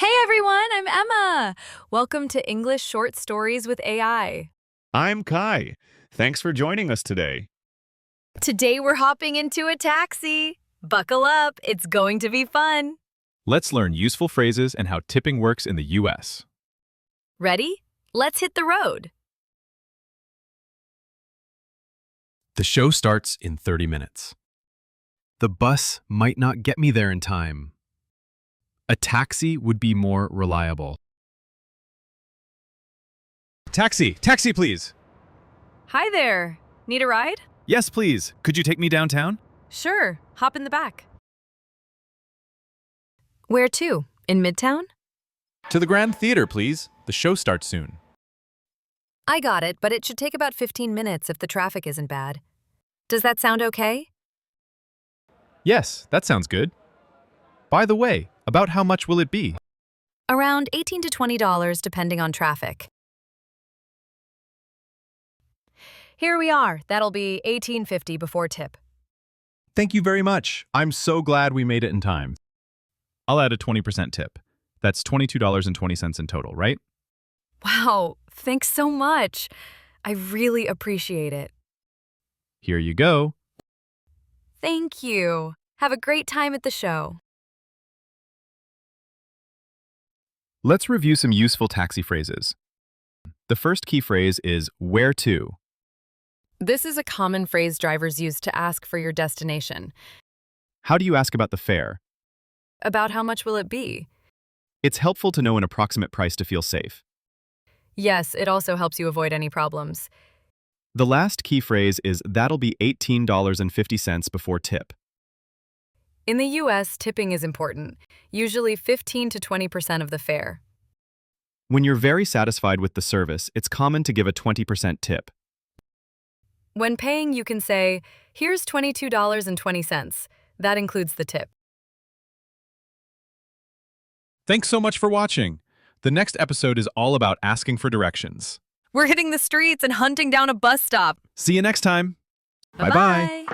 Hey everyone, I'm Emma. Welcome to English Short Stories with AI. I'm Kai. Thanks for joining us today. Today we're hopping into a taxi. Buckle up, it's going to be fun. Let's learn useful phrases and how tipping works in the U.S. Ready? Let's hit the road. The show starts in 30 minutes. The bus might not get me there in time. A taxi would be more reliable. Taxi, please. Hi there. Need a ride? Yes, please. Could you take me downtown? Sure, hop in the back. Where to? In Midtown? To the Grand Theater, please. The show starts soon. I got it, but it should take about 15 minutes if the traffic isn't bad. Does that sound okay? Yes, that sounds good. By the way, about how much will it be? Around $18 to $20 depending on traffic. Here we are. That'll be $18.50 before tip. Thank you very much. I'm so glad we made it in time. I'll add a 20% tip. That's $22.20 in total, right? Wow, thanks so much. I really appreciate it. Here you go. Thank you. Have a great time at the show. Let's review some useful taxi phrases. The first key phrase is where to. This is a common phrase drivers use to ask for your destination. How do you ask about the fare? About how much will it be? It's helpful to know an approximate price to feel safe. Yes, it also helps you avoid any problems. The last key phrase is that'll be $18.50 before tip. In the US, tipping is important, usually 15 to 20% of the fare. When you're very satisfied with the service, it's common to give a 20% tip. When paying, you can say, here's $22.20. That includes the tip. Thanks so much for watching. The next episode is all about asking for directions. We're hitting the streets and hunting down a bus stop. See you next time. Bye-bye.